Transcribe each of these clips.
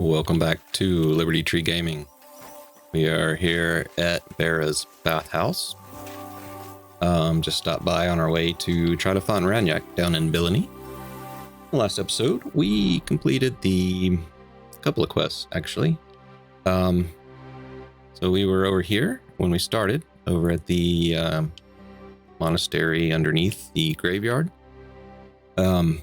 Welcome back to Liberty Tree Gaming. We are here at Bara's bathhouse. Just stopped by on our way to try to find Ranyak down in Bylany. Last episode, we completed the couple of quests, actually. So we were over here when we started, over at the monastery underneath the graveyard. And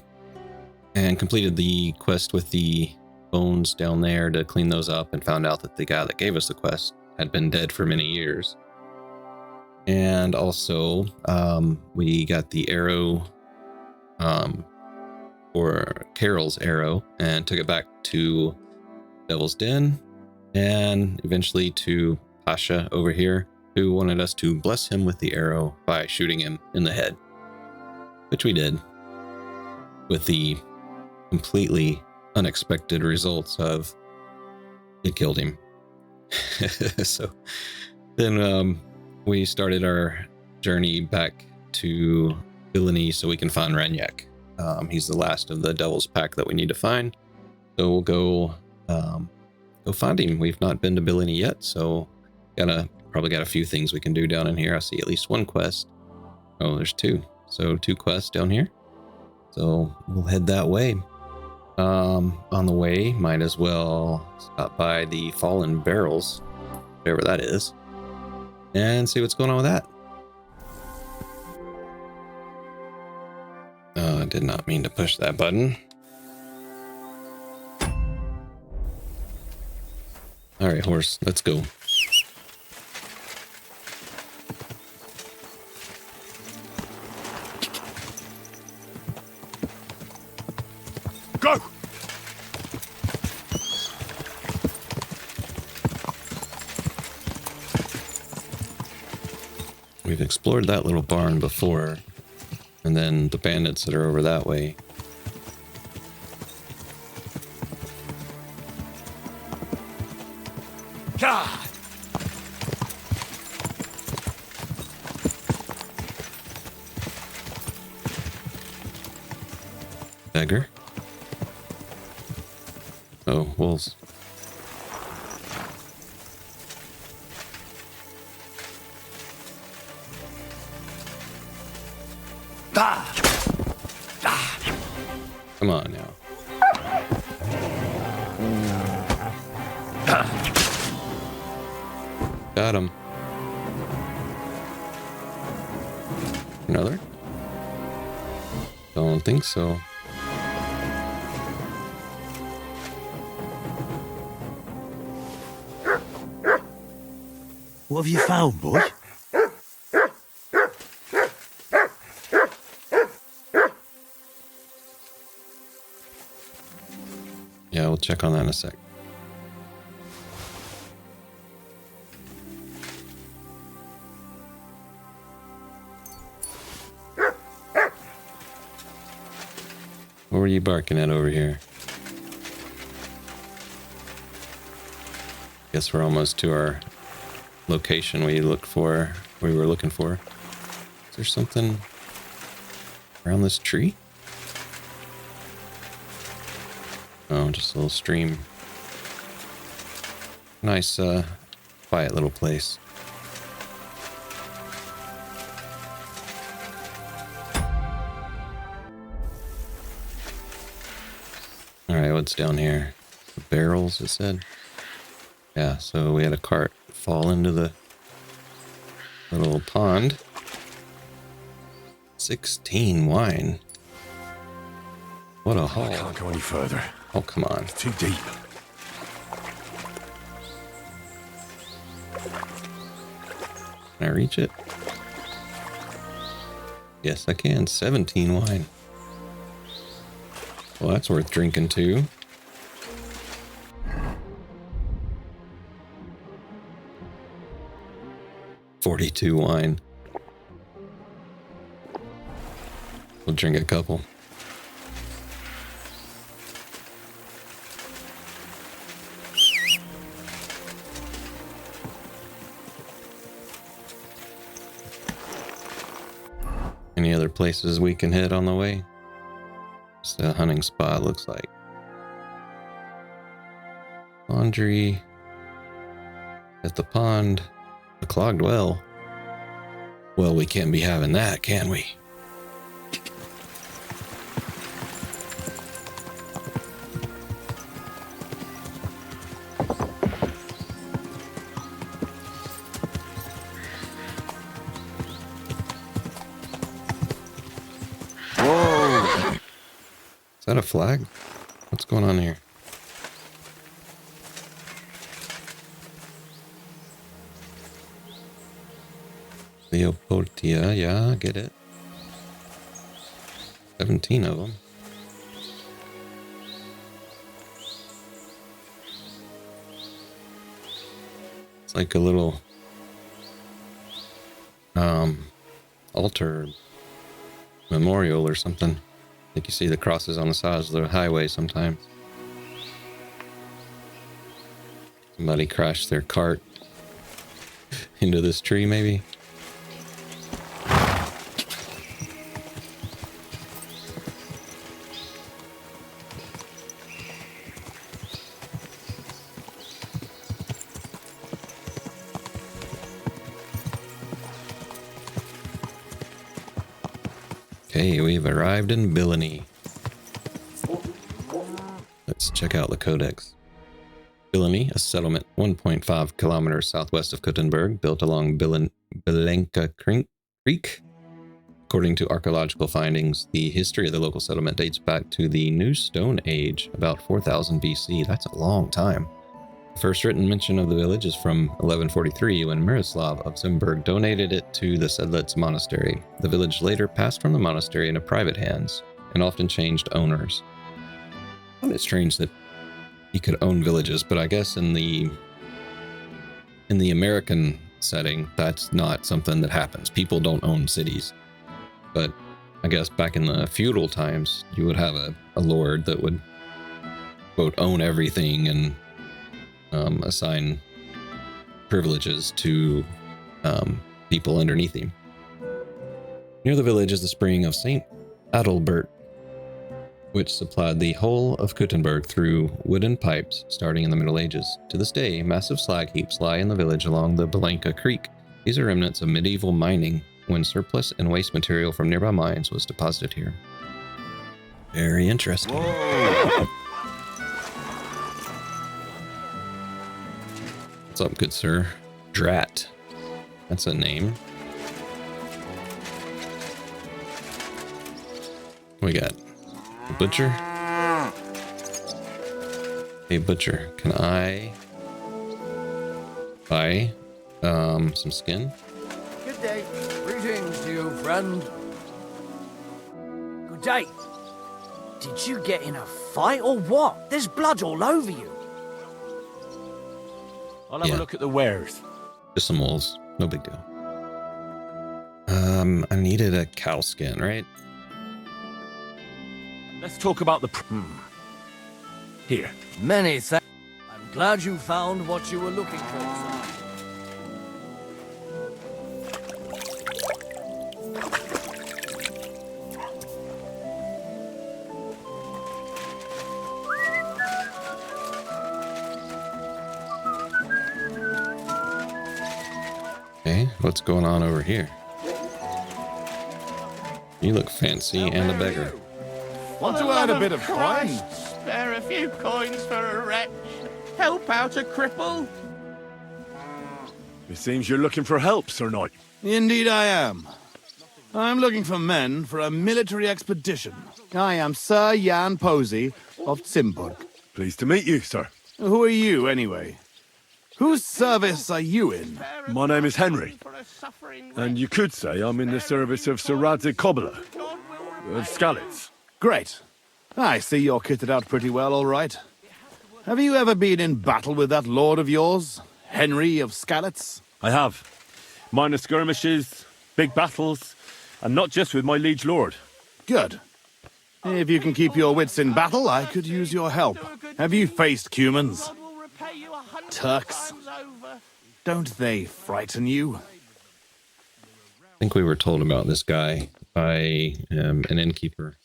completed the quest with the bones down there to clean those up, and found out that the guy that gave us the quest had been dead for many years. And also we got the arrow or Carol's arrow and took it back to Devil's Den and eventually to Pasha over here, who wanted us to bless him with the arrow by shooting him in the head, which we did, with the completely unexpected results of it killed him. So then we started our journey back to Bylany so we can find Ranyak. He's the last of the Devil's Pack that we need to find. So we'll go find him. We've not been to Bylany yet, so probably got a few things we can do down in here. I see at least one quest. Oh, there's two. So 2 quests down here. So we'll head that way. On the way, might as well stop by the Fallen Barrels, whatever that is, and see what's going on with that. I did not mean to push that button. All right, horse, let's go. Go! We've explored that little barn before, and then the bandits that are over that way. God! Beggar. Oh, wolves. Come on now. Got him. Another? Don't think so. What have you found, boy? Yeah, we'll check on that in a sec. What were you barking at over here? Guess we're almost to our location we were looking for. Is there something around this tree? Oh, just a little stream. Nice, quiet little place. Alright, what's down here? The barrels, it said. Yeah, so we had a cart fall into the little pond. 16 wine. What a haul. I can't go any further. Oh, come on. It's too deep. Can I reach it? Yes, I can. 17 wine. Well, that's worth drinking too. $42 wine. We'll drink a couple. Any other places we can hit on the way? Just a hunting spot, looks like. Laundry. At the pond. A clogged well. Well, we can't be having that, can we? Whoa! Is that a flag? What's going on here? Leopoldia, yeah, get it. 17 of them. It's like a little altar memorial or something. I think you see the crosses on the sides of the highway sometimes. Somebody crashed their cart into this tree, maybe. Okay, we've arrived in Bylany. Let's check out the codex. Bylany, a settlement 1.5 kilometers southwest of Kuttenberg, built along Bylänka Creek. According to archaeological findings, the history of the local settlement dates back to the New Stone Age, about 4000 BC. That's a long time. The first written mention of the village is from 1143 when Miroslav of Zimburg donated it to the Sedlitz monastery. The village later passed from the monastery into private hands and often changed owners. I find it strange that you could own villages, but I guess in the American setting, that's not something that happens. People don't own cities. But I guess back in the feudal times, you would have a lord that would, quote, own everything and assign privileges to people underneath him. Near the village is the spring of St. Adalbert, which supplied the whole of Kuttenberg through wooden pipes starting in the Middle Ages. To this day, massive slag heaps lie in the village along the Bylänka Creek. These are remnants of medieval mining when surplus and waste material from nearby mines was deposited here. Very interesting. Whoa! What's up, good sir? Drat. That's a name. What we got? A butcher? Hey, butcher, can I buy some skin? Good day. Greetings to you, friend. Good day. Did you get in a fight or what? There's blood all over you. I'll have a look at the wares. Just some wolves. No big deal. I needed a cow skin, right? Let's talk about the... Here. Many thanks. I'm glad you found what you were looking for, sir. Okay, what's going on over here? You look fancy and a beggar. Want to earn a bit of coin? Spare a few coins for a wretch. Help out a cripple. It seems you're looking for help, Sir Knight. Indeed I am. I'm looking for men for a military expedition. I am Sir Jan Posy of Zimburg. Pleased to meet you, sir. Who are you, anyway? Whose service are you in? My name is Henry, and you could say I'm in the service of Sir Radzik Cobbler of Skalitz. Great. I see you're kitted out pretty well, all right. Have you ever been in battle with that lord of yours, Henry of Skalitz? I have. Minor skirmishes, big battles, and not just with my liege lord. Good. If you can keep your wits in battle, I could use your help. Have you faced Cumans? Turks? Don't they frighten you? I think we were told about this guy by an innkeeper.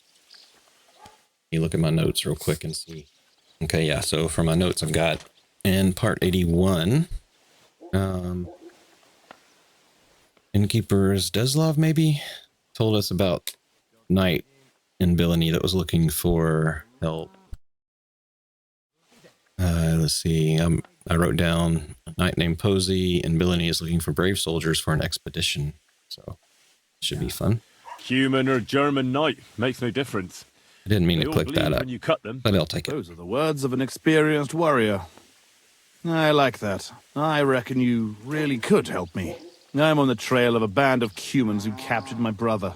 You look at my notes real quick and see. Okay, yeah, so for my notes, I've got in part 81. Innkeeper's Deslov maybe told us about Knight in Bylany that was looking for help. Let's see. I wrote down a knight named Posy in Bylany is looking for brave soldiers for an expedition. So it should be fun. Human or German knight makes no difference. I didn't mean They to all click bleed that up, when you cut them. but I'll take it. Those are the words of an experienced warrior. I like that. I reckon you really could help me. I'm on the trail of a band of Cumans who captured my brother.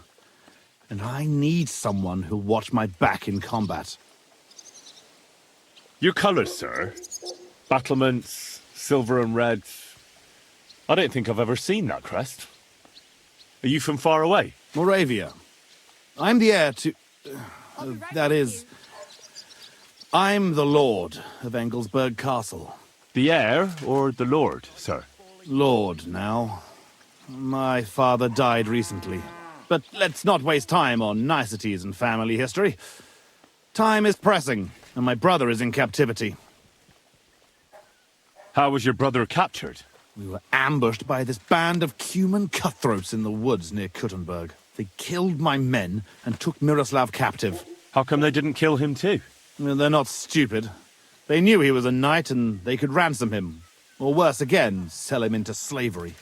And I need someone who'll watch my back in combat. Your colours, sir. Battlements, silver and red. I don't think I've ever seen that crest. Are you from far away? Moravia. I'm the heir to... that is... I'm the lord of Engelsberg Castle. The heir or the lord, sir? Lord, now. My father died recently. But let's not waste time on niceties and family history. Time is pressing, and my brother is in captivity. How was your brother captured? We were ambushed by this band of Cuman cutthroats in the woods near Kuttenberg. They killed my men and took Miroslav captive. How come they didn't kill him too? Well, they're not stupid. They knew he was a knight and they could ransom him. Or worse again, sell him into slavery.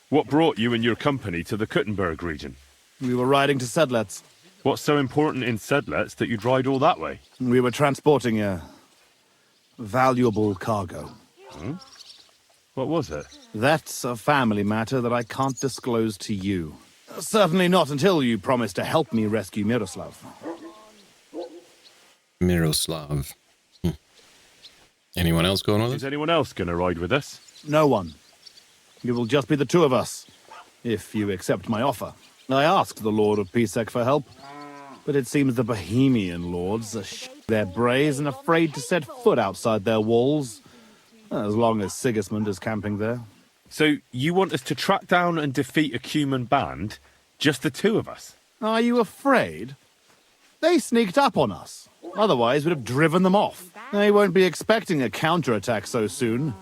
What brought you and your company to the Kuttenberg region? We were riding to Sedlets. What's so important in Sedlets that you'd ride all that way? We were transporting a valuable cargo. What was it? That's a family matter that I can't disclose to you. Certainly not until you promise to help me rescue Miroslav. Miroslav. Anyone else going with Is us? anyone else going to ride with us? No one. It will just be the two of us, if you accept my offer. I asked the Lord of Pisek for help, but it seems the Bohemian lords are their braes and afraid to set foot outside their walls, as long as Sigismund is camping there. So you want us to track down and defeat a Cuman band? Just the two of us? Are you afraid? They sneaked up on us. Otherwise, we'd have driven them off. They won't be expecting a counterattack so soon,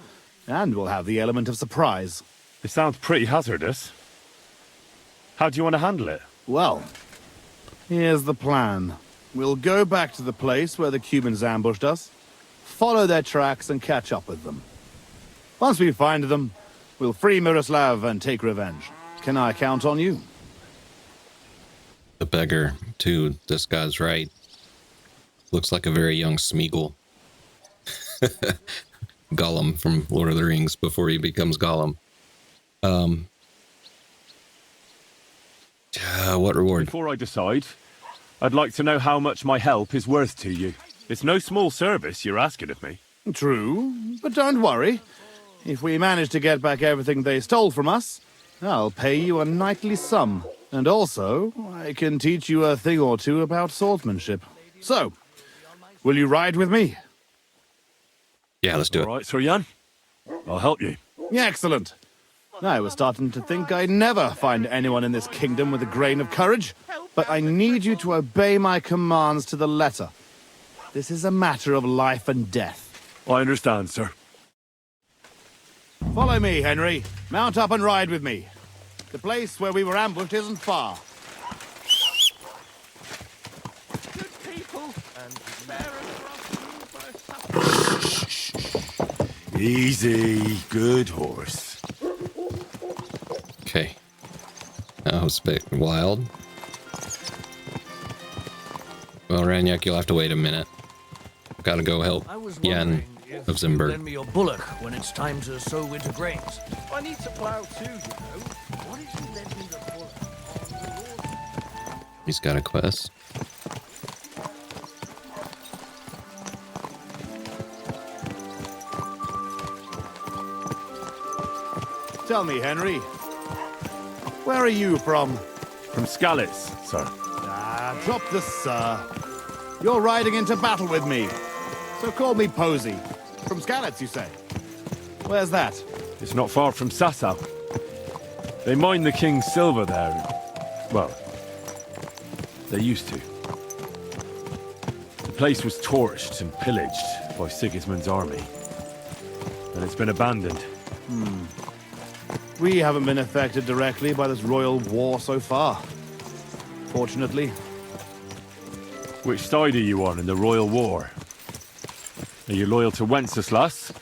and we'll have the element of surprise. It sounds pretty hazardous. How do you want to handle it? Well, here's the plan. We'll go back to the place where the Cumans ambushed us, follow their tracks and catch up with them. Once we find them, we'll free Miroslav and take revenge. Can I count on you? The beggar, too. This guy's right. Looks like a very young Smeagol. Gollum from Lord of the Rings before he becomes Gollum. What reward? Before I decide, I'd like to know how much my help is worth to you. It's no small service you're asking of me. True, but don't worry. If we manage to get back everything they stole from us, I'll pay you a knightly sum. And also, I can teach you a thing or two about swordsmanship. So, will you ride with me? Yeah, let's do it. All right, Sir Jan. I'll help you. Excellent. I was starting to think I'd never find anyone in this kingdom with a grain of courage, but I need you to obey my commands to the letter. This is a matter of life and death. I understand, sir. Follow me, Henry. Mount up and ride with me. The place where we were ambushed isn't far. Good people, and spare us for a suffering. Easy, good horse. Okay. That was a bit wild. Well, Ranyak, you'll have to wait a minute. Gotta go help Jan of Zimburg. Lend me your bullock when it's time to sow winter grains. I need to plough too, you know. What if you lend me the bullock? He's got a quest. Tell me, Henry, where are you from? From Skalitz, sir. Drop the sir. You're riding into battle with me. So call me Posy. From Skalitz, you say? Where's that? It's not far from Sasau. They mine the king's silver there. Well, they used to. place was torched and pillaged by Sigismund's army. And it's been abandoned. We haven't been affected directly by this royal war so far. Fortunately. Which side are you on in the royal war? Are you loyal to Wenceslas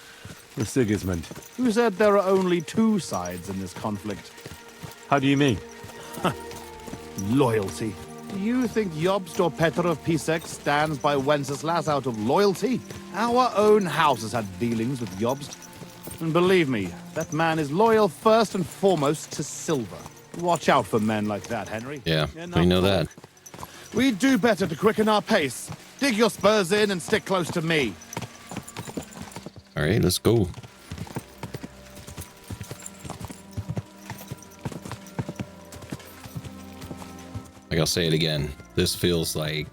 or Sigismund? Who said there are only two sides in this conflict? How do you mean? Loyalty. Do you think Jobst or Petr of Pisek stands by Wenceslas out of loyalty? Our own house has had dealings with Jobst. And believe me, that man is loyal first and foremost to silver. Watch out for men like that, Henry. Yeah, Enough we know talk. that. We'd do better to quicken our pace. Dig your spurs in and stick close to me. All right, let's go. Like I'll say it again, this feels like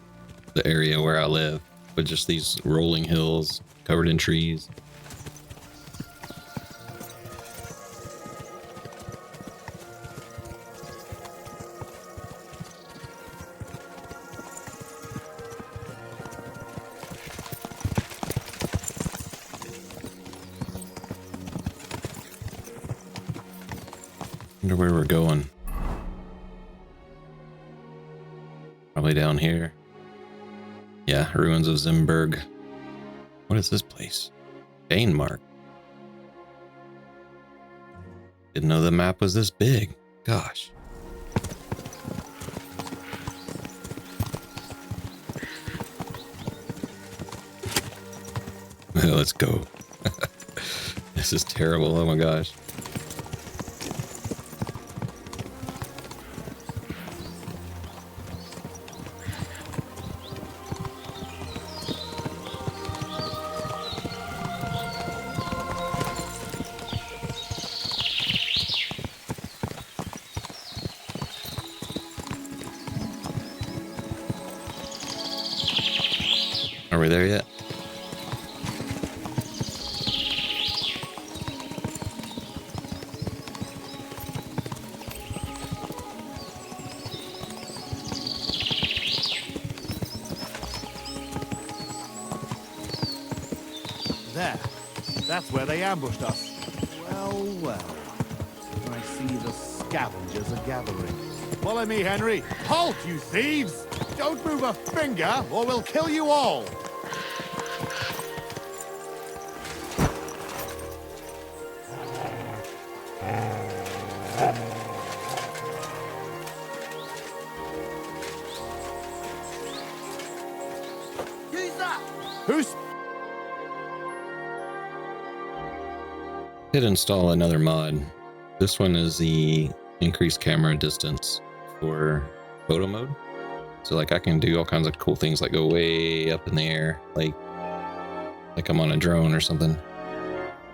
the area where I live, with just these rolling hills covered in trees. Wonder where we're going. Probably down here. Yeah, ruins of Zimburg. What is this place? Denmark. Didn't know the map was this big. Gosh. Let's go. This is terrible. Oh my gosh. Are we there yet? There. That's where they ambushed us. Well, well. I see the scavengers are gathering. Follow me, Henry. Halt, you thieves! Don't move a finger, or we'll kill you all! Who's that? Who's... Did install another mod. This one is the increased camera distance for photo mode. So like I can do all kinds of cool things like go way up in the air, like I'm on a drone or something.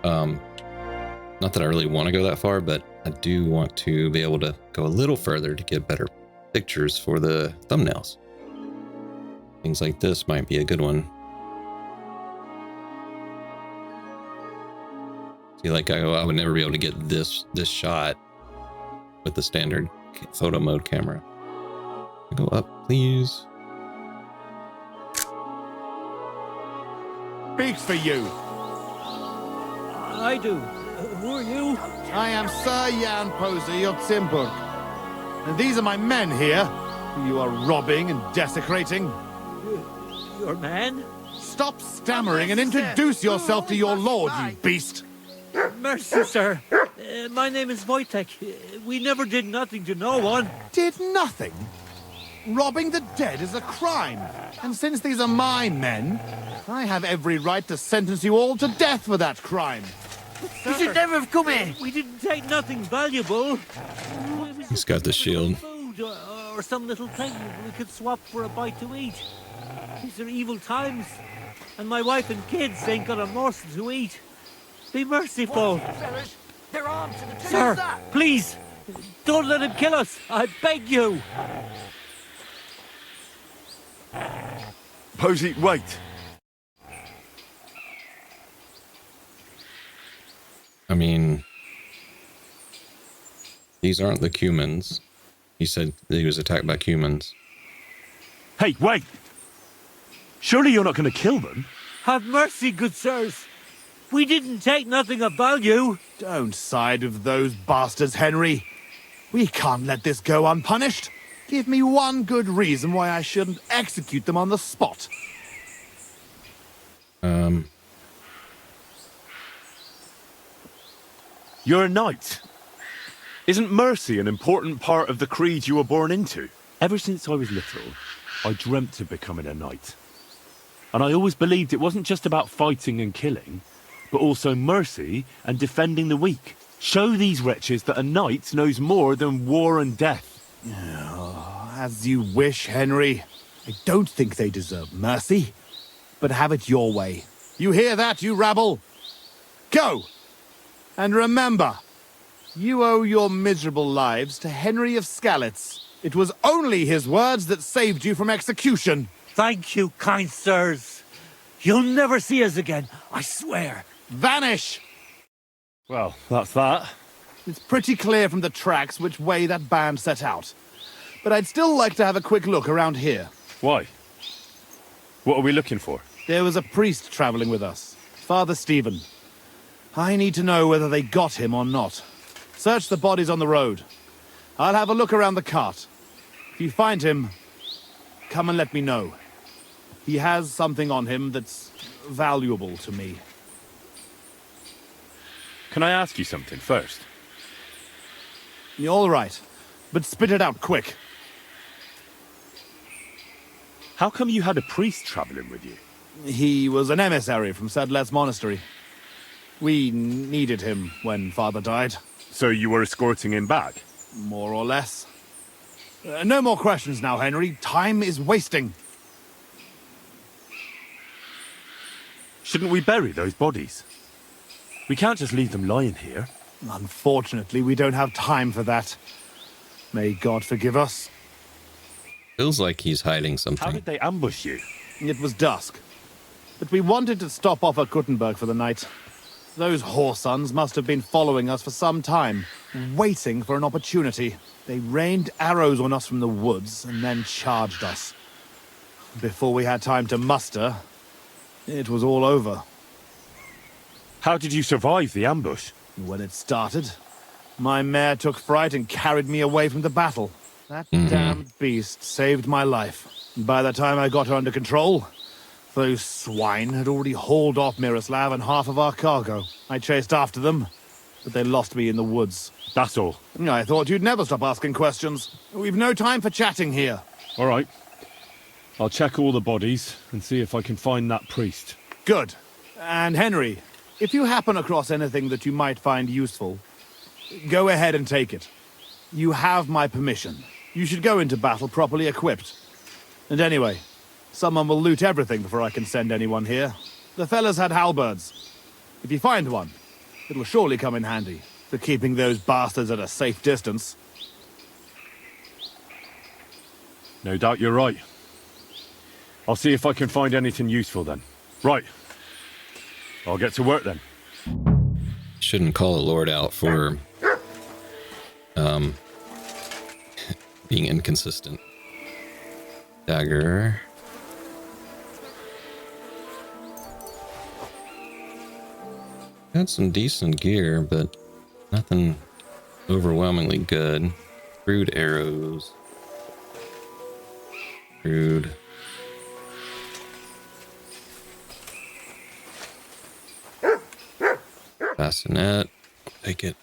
Not that I really want to go that far, but I do want to be able to go a little further to get better pictures for the thumbnails. Things like this might be a good one. See, like I would never be able to get this shot with the standard photo mode camera. Go up, please. Speaks for you. I do. Who are you? I am Sir Jan Posy of Zimburg. And these are my men here, who you are robbing and desecrating. Your man? Stop stammering and introduce yourself to your lord, you beast! Mercy, sir. My name is Wojtek. We never did nothing to no one. Did nothing? Robbing the dead is a crime. And since these are my men, I have every right to sentence you all to death for that crime. You should never have come here. We didn't take nothing valuable. He's got the shield. Food or some little thing we could swap for a bite to eat. These are evil times. And my wife and kids ain't got a morsel to eat. Be merciful. They're armed to the teeth. Sir, please, don't let him kill us. I beg you. Posy, wait! I mean, these aren't the humans. He said that he was attacked by humans. Hey, wait! Surely you're not going to kill them? Have mercy, good sirs. We didn't take nothing of value. Don't side with those bastards, Henry. We can't let this go unpunished. Give me one good reason why I shouldn't execute them on the spot. You're a knight. Isn't mercy an important part of the creed you were born into? Ever since I was little, I dreamt of becoming a knight. And I always believed it wasn't just about fighting and killing, but also mercy and defending the weak. Show these wretches that a knight knows more than war and death. As you wish, Henry. I don't think they deserve mercy, but have it your way. You hear that, you rabble? Go! And remember, you owe your miserable lives to Henry of Skalitz. It was only his words that saved you from execution. Thank you, kind sirs. You'll never see us again, I swear. Vanish! Well, that's that. It's pretty clear from the tracks which way that band set out. But I'd still like to have a quick look around here. Why? What are we looking for? There was a priest traveling with us, Father Stephen. I need to know whether they got him or not. Search the bodies on the road. I'll have a look around the cart. If you find him, come and let me know. He has something on him that's valuable to me. Can I ask you something first? You're all right, but spit it out quick. How come you had a priest traveling with you? He was an emissary from Sedlet's monastery. We needed him when Father died. So you were escorting him back? More or less. No more questions now, Henry. Time is wasting. Shouldn't we bury those bodies? We can't just leave them lying here. Unfortunately, we don't have time for that. May God forgive us. Feels like he's hiding How something. did they ambush you? It was dusk. But we wanted to stop off at Kuttenberg for the night. Those whoresons must have been following us for some time, waiting for an opportunity. They rained arrows on us from the woods and then charged us. Before we had time to muster, it was all over. How did you survive the ambush? When it started, my mare took fright and carried me away from the battle. That damned beast saved my life. By the time I got her under control, those swine had already hauled off Miroslav and half of our cargo. I chased after them, but they lost me in the woods. That's all. I thought you'd never stop asking questions. We've no time for chatting here. All right. I'll check all the bodies and see if I can find that priest. Good. And Henry, if you happen across anything that you might find useful, go ahead and take it. You have my permission. You should go into battle properly equipped. And anyway, someone will loot everything before I can send anyone here. The fellas had halberds. If you find one, it'll surely come in handy for keeping those bastards at a safe distance. No doubt you're right. I'll see if I can find anything useful then. Right. I'll get to work then. Shouldn't call a lord out for being inconsistent. Dagger. Got some decent gear, but nothing overwhelmingly good. Crude arrows. Crude. Bassinet. Take it.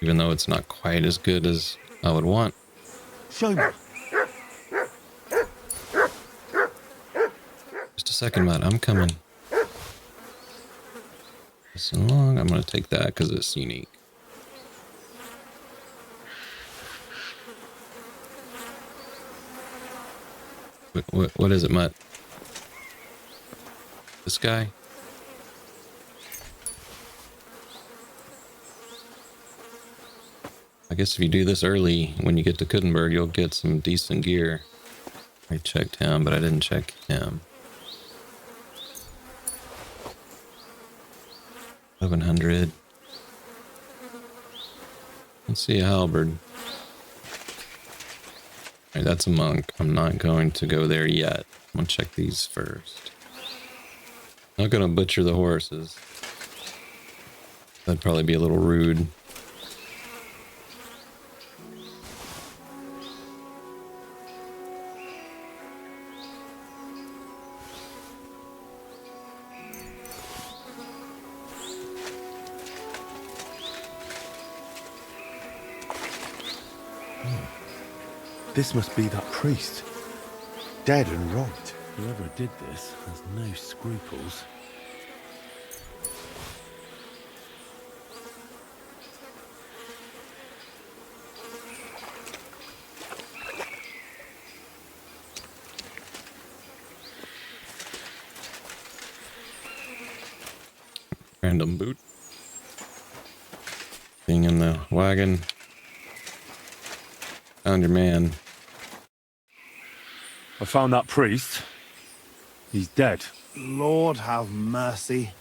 Even though it's not quite as good as I would want. Show me. Just a second, Matt. I'm coming. Listen along. I'm going to take that because it's unique. What is it, Mutt? This guy? I guess if you do this early, when you get to Kuttenberg, you'll get some decent gear. I checked him, but I didn't check him. 1100. Let's see a halberd. Right, that's a monk. I'm not going to go there yet. I'm gonna check these first. Not gonna butcher the horses. That'd probably be a little rude. This must be that priest. Dead and right. Whoever did this has no scruples. Random boot. Thing in the wagon. Found your man. I found that priest. He's dead. Lord have mercy.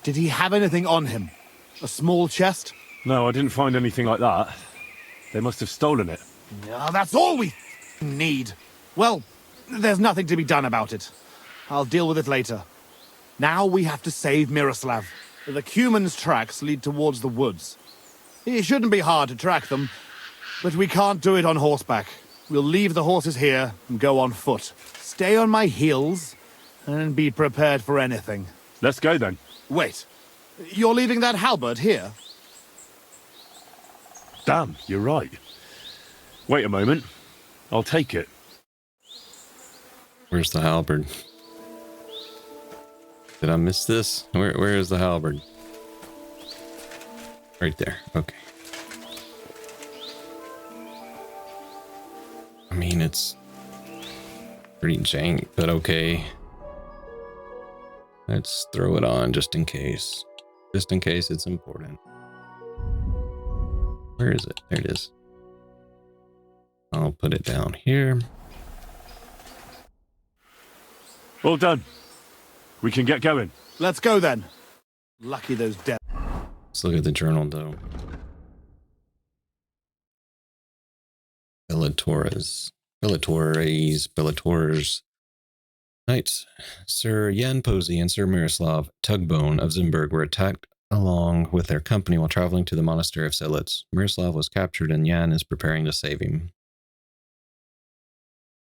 Did he have anything on him? A small chest? No, I didn't find anything like that. They must have stolen it. Yeah, that's all we need. Well, there's nothing to be done about it. I'll deal with it later. Now we have to save Miroslav. The Cuman's tracks lead towards the woods. It shouldn't be hard to track them, but we can't do it on horseback. We'll leave the horses here and go on foot. Stay on my heels and be prepared for anything. Let's go then. Wait, you're leaving that halberd here? Damn, you're right. Wait a moment. I'll take it. Where's the halberd? Did I miss this? Where is the halberd? Right there. Okay. I mean, it's pretty jank, but okay. Let's throw it on just in case. Just in case it's important. Where is it? There it is. I'll put it down here. All done. We can get going. Let's go then. Lucky those dead. Let's look at the journal though. Bellatores. Knights Sir Jan Posy and Sir Miroslav Tugbone of Zimburg were attacked along with their company while traveling to the monastery of Selitz. Miroslav was captured and Jan is preparing to save him.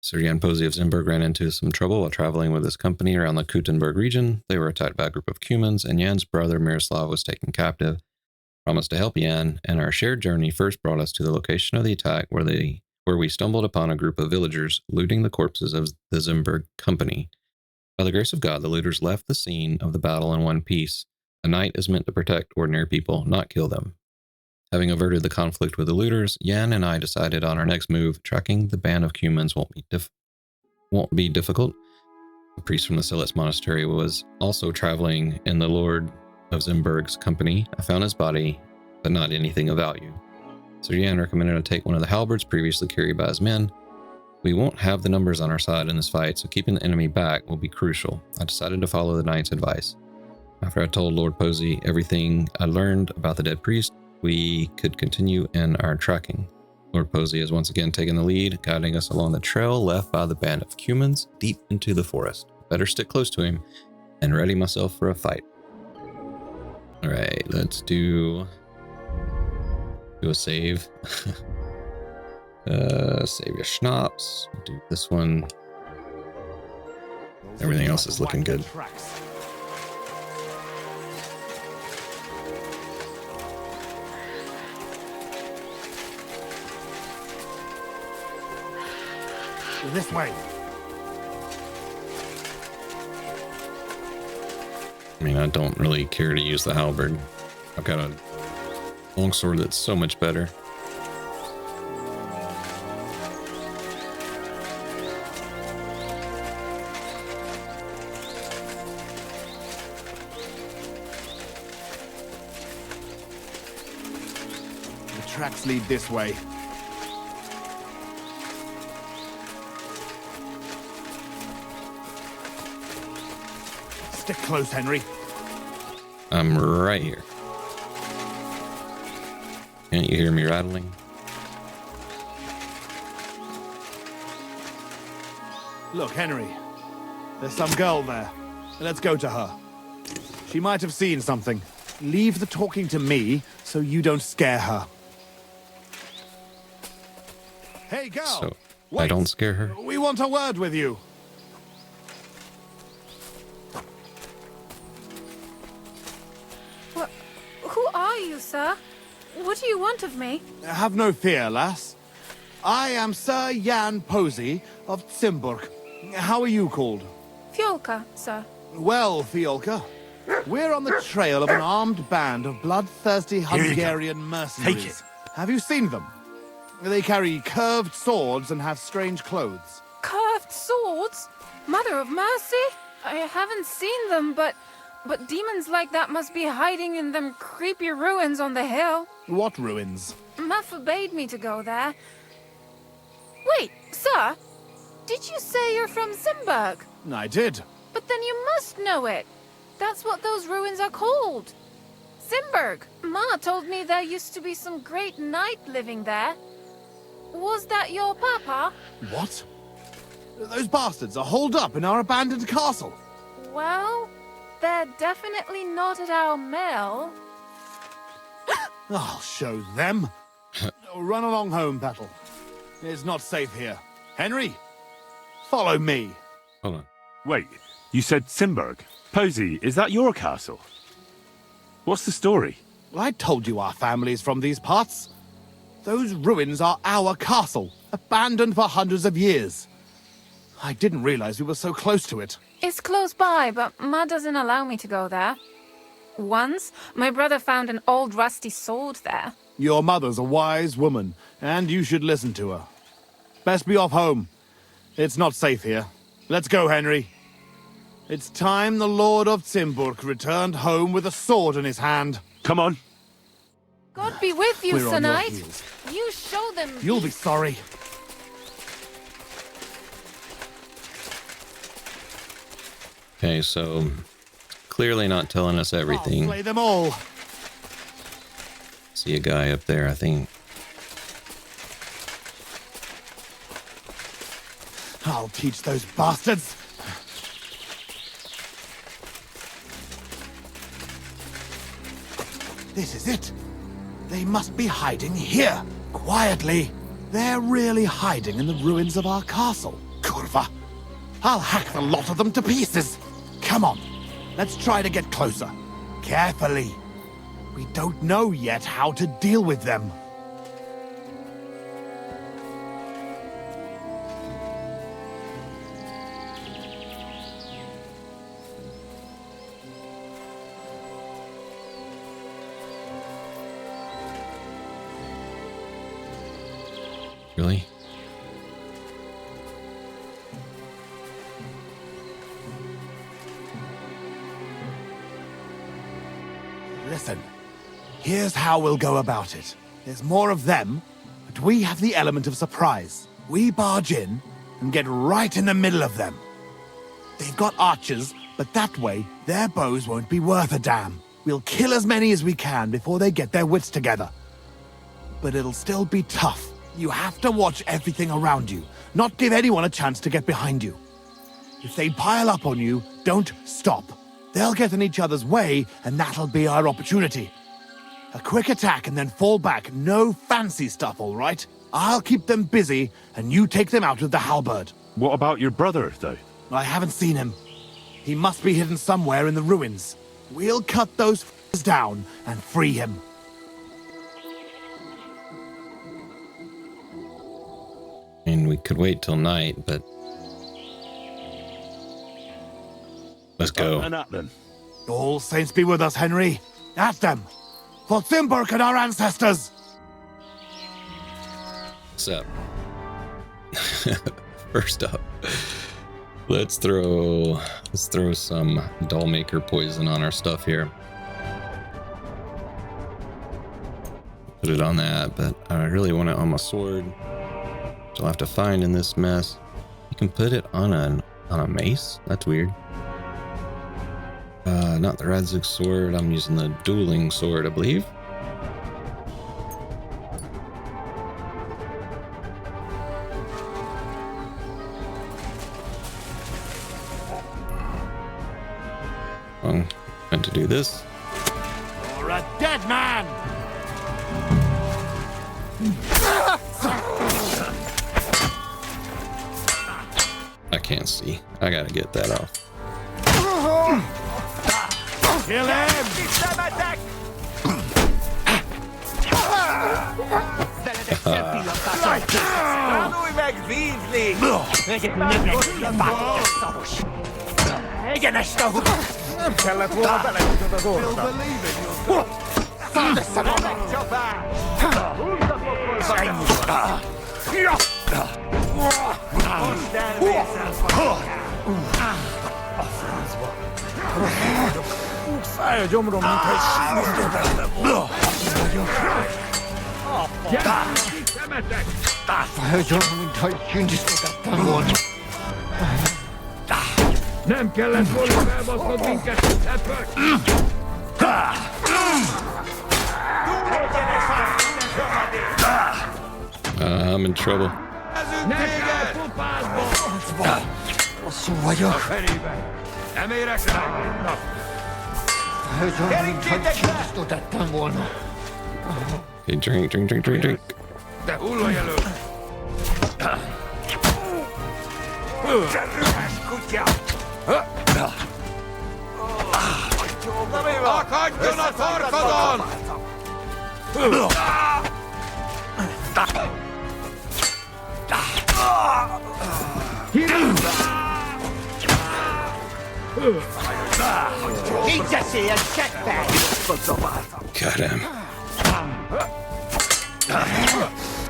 Sir Jan Posy of Zimburg ran into some trouble while traveling with his company around the Kuttenberg region. They were attacked by a group of Cumans, and Jan's brother Miroslav was taken captive. Promised to help Jan, and our shared journey first brought us to the location of the attack where we stumbled upon a group of villagers looting the corpses of the Zimburg company. By the grace of God, the looters left the scene of the battle in one piece. A knight is meant to protect ordinary people, not kill them. Having averted the conflict with the looters, Jan and I decided on our next move. Tracking the band of Cumans won't be difficult. The priest from the Selitz monastery was also traveling in the Lord of Zimburg's company. I found his body, but not anything of value. Sir Jan recommended I take one of the halberds previously carried by his men. We won't have the numbers on our side in this fight, so keeping the enemy back will be crucial. I decided to follow the knight's advice. After I told Lord Posy everything I learned about the dead priest, we could continue in our tracking. Lord Posy has once again taken the lead, guiding us along the trail left by the band of Cumans deep into the forest. Better stick close to him and ready myself for a fight. Alright, let's do a save. Save your schnapps. Do this one. Everything else is looking good. This way. I mean, I don't really care to use the halberd. I've got a longsword that's so much better. The tracks lead this way. Stick close, Henry. I'm right here. Can't you hear me rattling? Look, Henry. There's some girl there. Let's go to her. She might have seen something. Leave the talking to me so you don't scare her. Hey, girl! So wait. I don't scare her. We want a word with you. Who are you, sir? What do you want of me? Have no fear, lass. I am Sir Jan Posy of Zimburg. How are you called? Fiolka, sir. Well, Fiolka, we're on the trail of an armed band of bloodthirsty Here you go. Hungarian mercenaries. Take it. Have you seen them? They carry curved swords and have strange clothes. Curved swords? Mother of mercy? I haven't seen them, but demons like that must be hiding in them creepy ruins on the hill. What ruins? Ma forbade me to go there. Wait, sir, did you say you're from Zimburg? I did. But then you must know it. That's what those ruins are called. Zimburg. Ma told me there used to be some great knight living there. Was that your papa? What? Those bastards are holed up in our abandoned castle. Well, they're definitely not at our mill. I'll show them. Run along home, Petal. It's not safe here. Henry, follow me. Hold on. Wait, you said Zimburg. Posy, is that your castle? What's the story? I told you our family's from these parts. Those ruins are our castle, abandoned for hundreds of years. I didn't realize we were so close to it. It's close by, but Ma doesn't allow me to go there. Once, my brother found an old rusty sword there. Your mother's a wise woman, and you should listen to her. Best be off home. It's not safe here. Let's go, Henry. It's time the Lord of Zimburg returned home with a sword in his hand. Come on. God be with you, We're on Sir your Knight. heels. You show them. You'll be sorry. Okay, so clearly not telling us I'll everything. slay them all. See a guy up there, I think. I'll teach those bastards. This is it. They must be hiding here, quietly. They're really hiding in the ruins of our castle. Kurva. I'll hack the lot of them to pieces. Come on, let's try to get closer. Carefully. We don't know yet how to deal with them. Really? Listen, here's how we'll go about it. There's more of them, but we have the element of surprise. We barge in and get right in the middle of them. They've got archers, but that way their bows won't be worth a damn. We'll kill as many as we can before they get their wits together. But it'll still be tough. You have to watch everything around you, not give anyone a chance to get behind you. If they pile up on you, don't stop. They'll get in each other's way, and that'll be our opportunity. A quick attack and then fall back. No fancy stuff, all right? I'll keep them busy, and you take them out with the halberd. What about your brother, though? I haven't seen him. He must be hidden somewhere in the ruins. We'll cut those f***ers down and free him. And we could wait till night, but let's go. And that then. All saints be with us, Henry. At them. For Zimburg and our ancestors. What's up? First up, let's throw some dollmaker poison on our stuff here. Put it on that, but I really want it on my sword. So I'll have to find in this mess. You can put it on a mace. That's weird. Not the Radzig sword. I'm using the dueling sword, I believe. And to do this, You're a dead man! I can't see. I gotta get that off. Kill him! Planuj meg vívni! Nem kellett volna belejutnod az orrodba. Megcsapás! Húzd a pokolba! Most elvészel, a francba. Fáj a gyomrom, mintha egy sínítő benne volna. Fáj a gyomrom, mintha egy sínítőtettem volna. Nem kellett volna felbasznod minket, szepök! I'm in trouble. Rosszul vagyok. Nem érek rá. Fáj a gyomrom, mintha egy sínítőt tettem volna. Okay, drink. De hullaj elő! Rühes kutya! Akadjon a torkodon! Nincs esélye, seppel! Got him.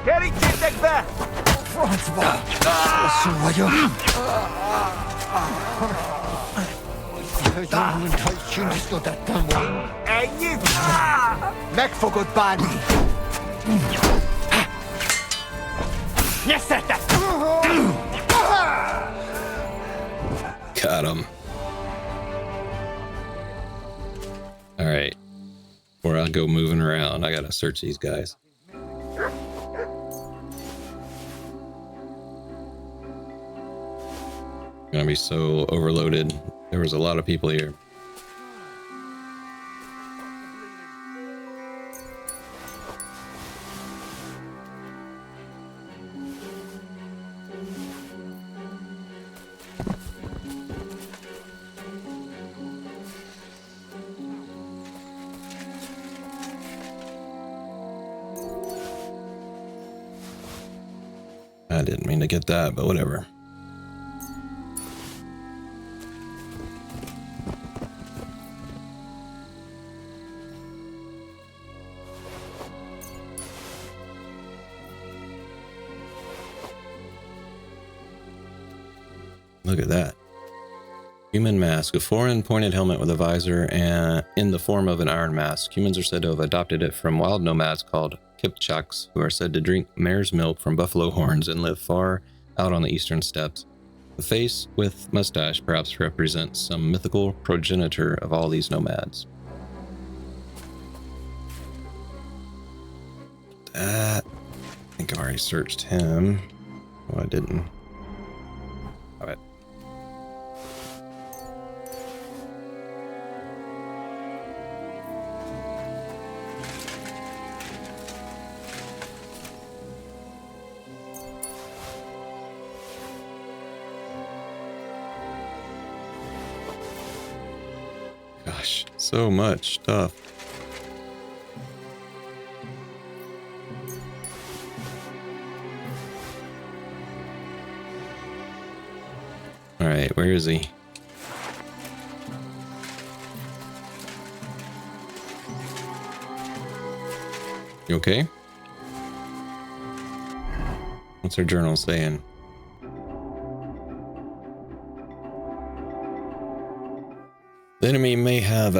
Kerítsétek be! Francba! Rosszul vagyok. Olyan, mintha egy síniztot ettem volna. Ennyi? Meg fogod bánni. Nyeszete! Got him. All right. Before I go moving around, I gotta search these guys. Gonna be so overloaded. There was a lot of people here. I didn't mean to get that, but whatever. Look at that. Human mask, a foreign pointed helmet with a visor and in the form of an iron mask. Humans are said to have adopted it from wild nomads called Kipchaks, who are said to drink mare's milk from buffalo horns and live far out on the eastern steppes. The face with mustache perhaps represents some mythical progenitor of all these nomads. That, I think I've already searched him. Oh, I didn't. All right. Gosh, so much stuff. All right, where is he? You okay? What's her journal saying? The enemy may have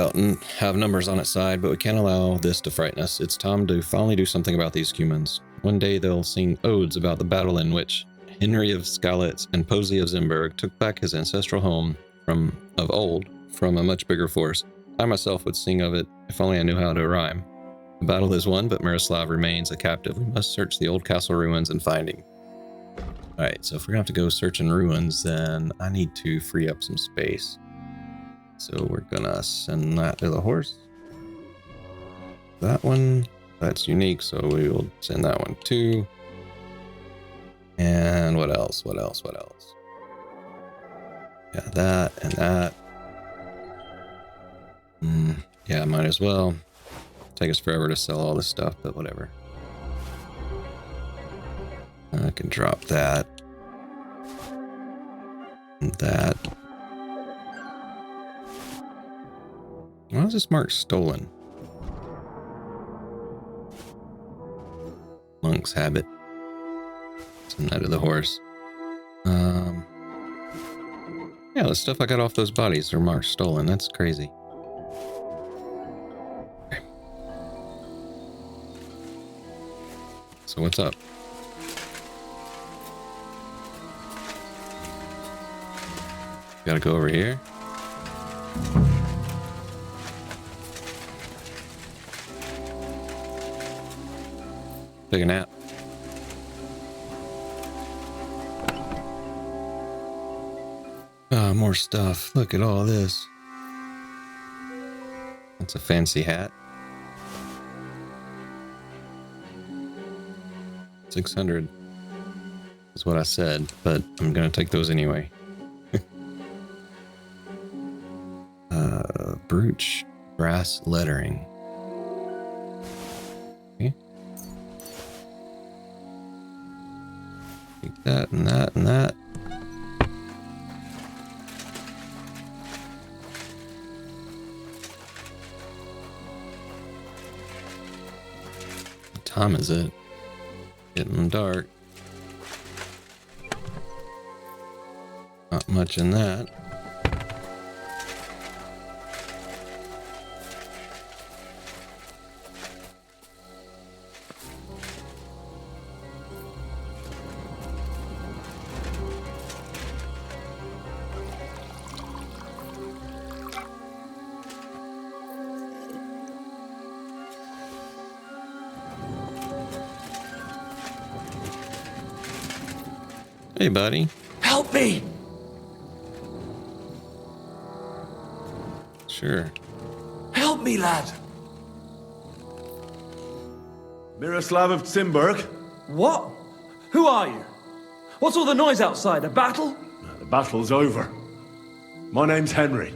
numbers on its side, but we can't allow this to frighten us. It's time to finally do something about these humans. One day they'll sing odes about the battle in which Henry of Skalitz and Posy of Zimburg took back his ancestral home of old from a much bigger force. I myself would sing of it if only I knew how to rhyme. The battle is won, but Miroslav remains a captive. We must search the old castle ruins and find him. Alright, so if we're gonna have to go search in ruins, then I need to free up some space. So we're gonna send that to the horse. That one, that's unique, so we will send that one too. And what else? What else? What else? Yeah, that and that. Yeah, might as well. Take us forever to sell all this stuff, but whatever. I can drop that. And that. Why is this marked stolen? Monk's habit. Send that to the horse. Yeah, the stuff I got off those bodies are marked stolen. That's crazy. Okay. So what's up? Gotta go over here. Take a nap. Ah, more stuff. Look at all this. That's a fancy hat. 600 is what I said, but I'm gonna take those anyway. Brooch, brass lettering. Okay. Take that and that and that. What time is it? Getting dark. Not much in that. Hey, buddy. Help me! Sure. Help me, lad! Miroslav of Zimburg. What? Who are you? What's all the noise outside? A battle? The battle's over. My name's Henry.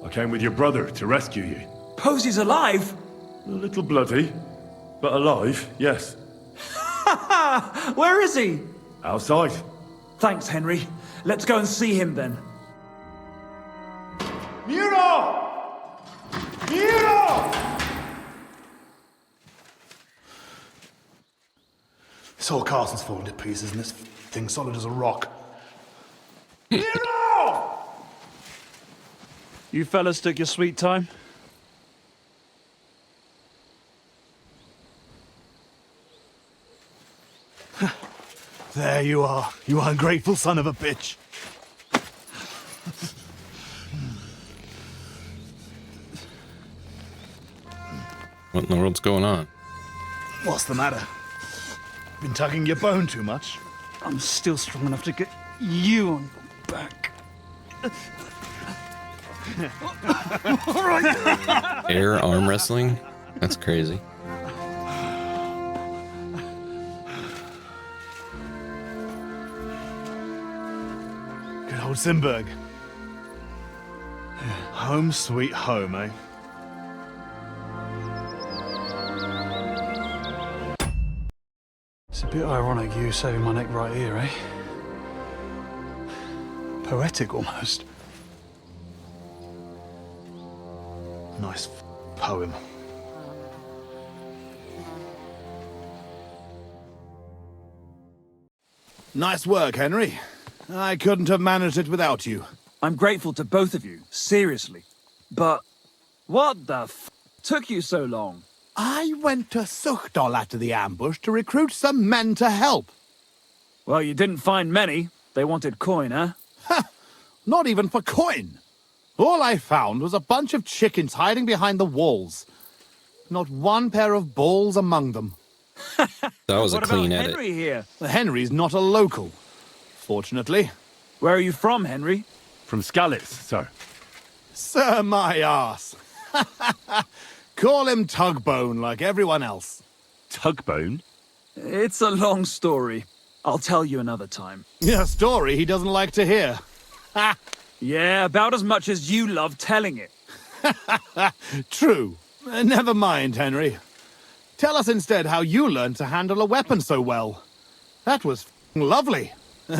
I came with your brother to rescue you. Posy's alive? A little bloody, but alive, yes. Where is he? Outside. Thanks, Henry. Let's go and see him then. Miro! Miro! This whole castle's falling to pieces and this thing's solid as a rock. Miro! You fellas took your sweet time? There you are, you ungrateful son of a bitch. What in the world's going on? What's the matter? Been tugging your bone too much? I'm still strong enough to get you on your back. Air arm wrestling? That's crazy. Good old Zimburg. Home sweet home, eh? It's a bit ironic you saving my neck right here, eh? Poetic almost. Nice poem. Nice work, Henry. I couldn't have managed it without you. I'm grateful to both of you, seriously. But what the f took you so long? I went to Suchdol after the ambush to recruit some men to help. Well, you didn't find many. They wanted coin, huh? Not even for coin. All I found was a bunch of chickens hiding behind the walls. Not one pair of balls among them. That was a What clean about edit. Henry here? Henry's not a local, fortunately. Where are you from, Henry? From Skalitz, sir. Sir, my arse. Call him Tugbone like everyone else. Tugbone? It's a long story. I'll tell you another time. A story he doesn't like to hear. Yeah, about as much as you love telling it. True. Never mind, Henry. Tell us instead how you learned to handle a weapon so well. That was lovely.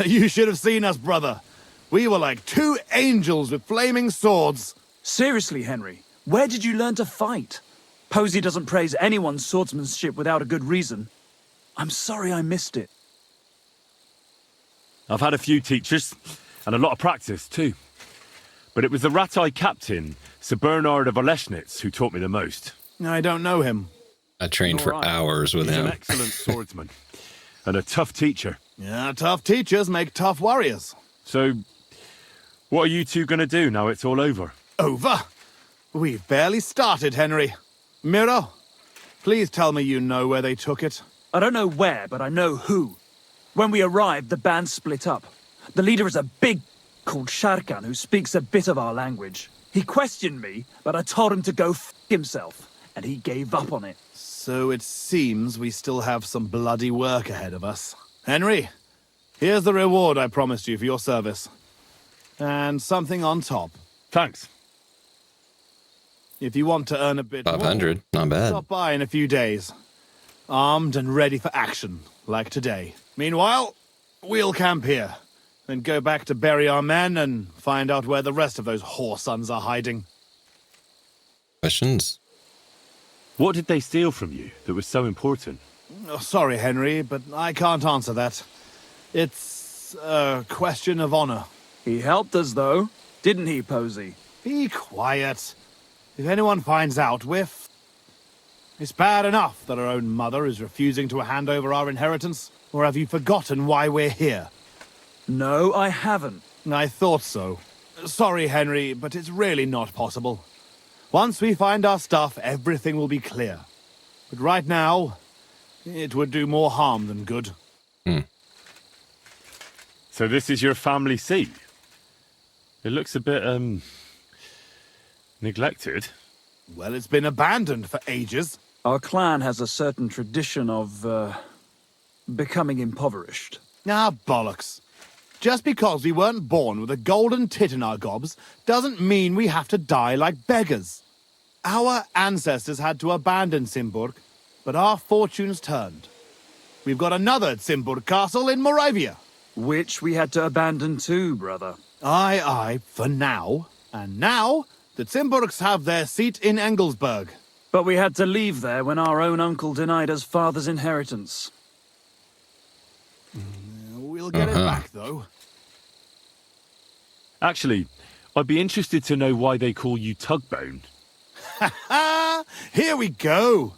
You should have seen us, brother. We were like two angels with flaming swords. Seriously, Henry, where did you learn to fight? Posy doesn't praise anyone's swordsmanship without a good reason. I'm sorry I missed it. I've had a few teachers, and a lot of practice too. But it was the rat-eye captain, Sir Bernard of Oleschnitz, who taught me the most. I don't know him. I trained for All right. hours with He's him. an excellent swordsman, and a tough teacher. Yeah, tough teachers make tough warriors. So, what are you two gonna do now it's all over? Over? We've barely started, Henry. Miro, please tell me you know where they took it. I don't know where, but I know who. When we arrived, the band split up. The leader is a big called Sharkan who speaks a bit of our language. He questioned me, but I told him to go himself, and he gave up on it. So it seems we still have some bloody work ahead of us. Henry, here's the reward I promised you for your service. And something on top. Thanks. If you want to earn a bit 500, more, not bad. stop by in a few days. Armed and ready for action, like today. Meanwhile, we'll camp here. Then go back to bury our men and find out where the rest of those whoresons are hiding. Questions? What did they steal from you that was so important? Oh, sorry, Henry, but I can't answer that. It's a question of honor. He helped us, though, didn't he, Posy? Be quiet. If anyone finds out, It's bad enough that our own mother is refusing to hand over our inheritance. Or have you forgotten why we're here? No, I haven't. I thought so. Sorry, Henry, but it's really not possible. Once we find our stuff, everything will be clear. But right now, it would do more harm than good. So this is your family seat? It looks a bit, neglected. Well, it's been abandoned for ages. Our clan has a certain tradition of, becoming impoverished. Ah, bollocks. Just because we weren't born with a golden tit in our gobs doesn't mean we have to die like beggars. Our ancestors had to abandon Zimburg, but our fortunes turned. We've got another Zimburg castle in Moravia. Which we had to abandon too, brother. Aye, for now. And now, the Zimburgs have their seat in Engelsberg. But we had to leave there when our own uncle denied us father's inheritance. We'll get it back, though. Actually, I'd be interested to know why they call you Tugbone. Here we go.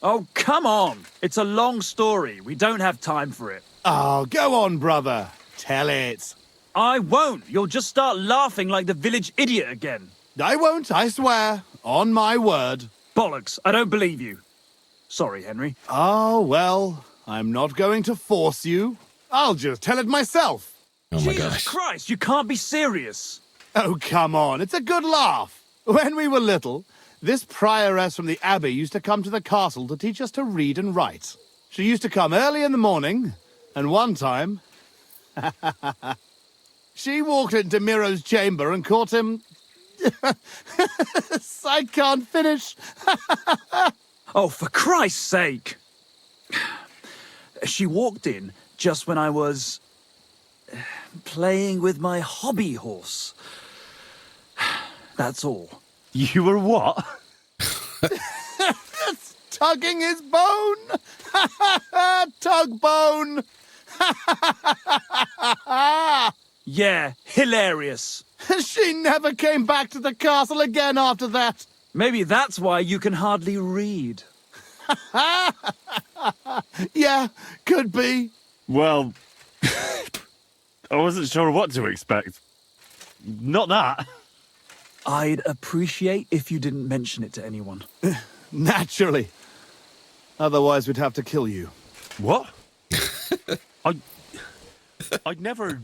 Oh, come on! It's a long story. We don't have time for it. Oh, go on, brother. Tell it. I won't. You'll just start laughing like the village idiot again. I won't, I swear. On my word. Bollocks. I don't believe you. Sorry, Henry. Oh, well, I'm not going to force you. I'll just tell it myself. Oh my Jesus gosh. Christ, you can't be serious. Oh, come on. It's a good laugh. When we were little, this prioress from the abbey used to come to the castle to teach us to read and write. She used to come early in the morning, and one time... she walked into Miro's chamber and caught him... I can't finish. Oh, for Christ's sake. She walked in just when I was... playing with my hobby horse. That's all. You were what? Tugging his bone. Tug bone. Yeah, hilarious. She never came back to the castle again after that. Maybe that's why you can hardly read. Yeah, could be. Well, I wasn't sure what to expect. Not that. I'd appreciate if you didn't mention it to anyone. Naturally. Otherwise, we'd have to kill you. What? I'd never...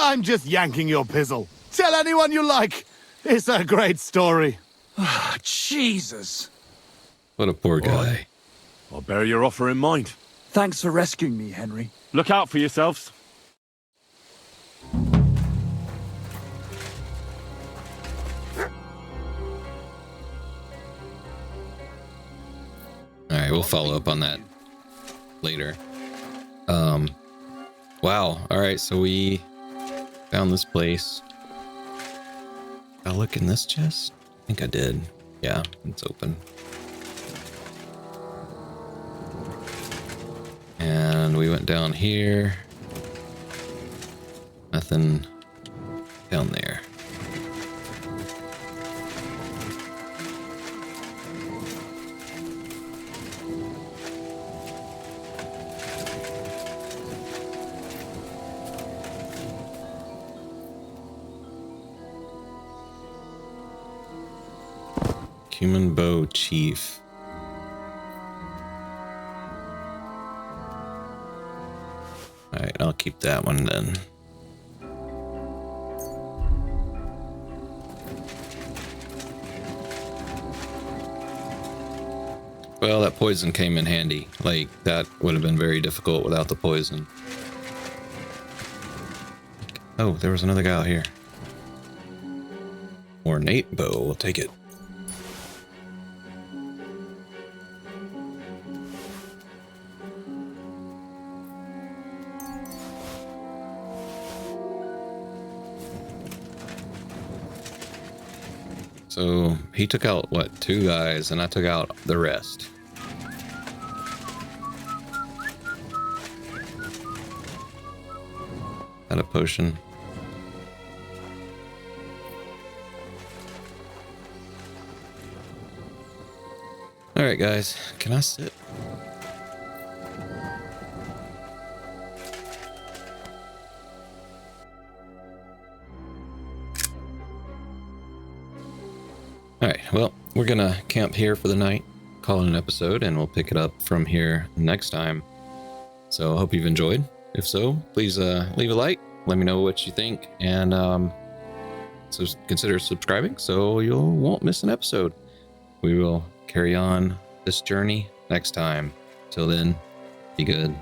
I'm just yanking your pizzle. Tell anyone you like. It's a great story. Jesus. What a poor guy. I'll bear your offer in mind. Thanks for rescuing me, Henry. Look out for yourselves. All right, we'll follow up on that later. Wow. All right, so we found this place. I'll look in this chest. I think I did. Yeah, it's open. And we went down here. Nothing down there. Human Bow Chief. Alright, I'll keep that one then. Well, that poison came in handy. Like, that would have been very difficult without the poison. Oh, there was another guy out here. Ornate bow, we'll take it. So he took out, what, 2 guys, and I took out the rest. Had a potion. All right, guys, can I sit? Alright, well, we're gonna camp here for the night, call it an episode, and we'll pick it up from here next time. So I hope you've enjoyed. If so, please leave a like, let me know what you think, and so consider subscribing so you won't miss an episode. We will carry on this journey next time. Till then, be good.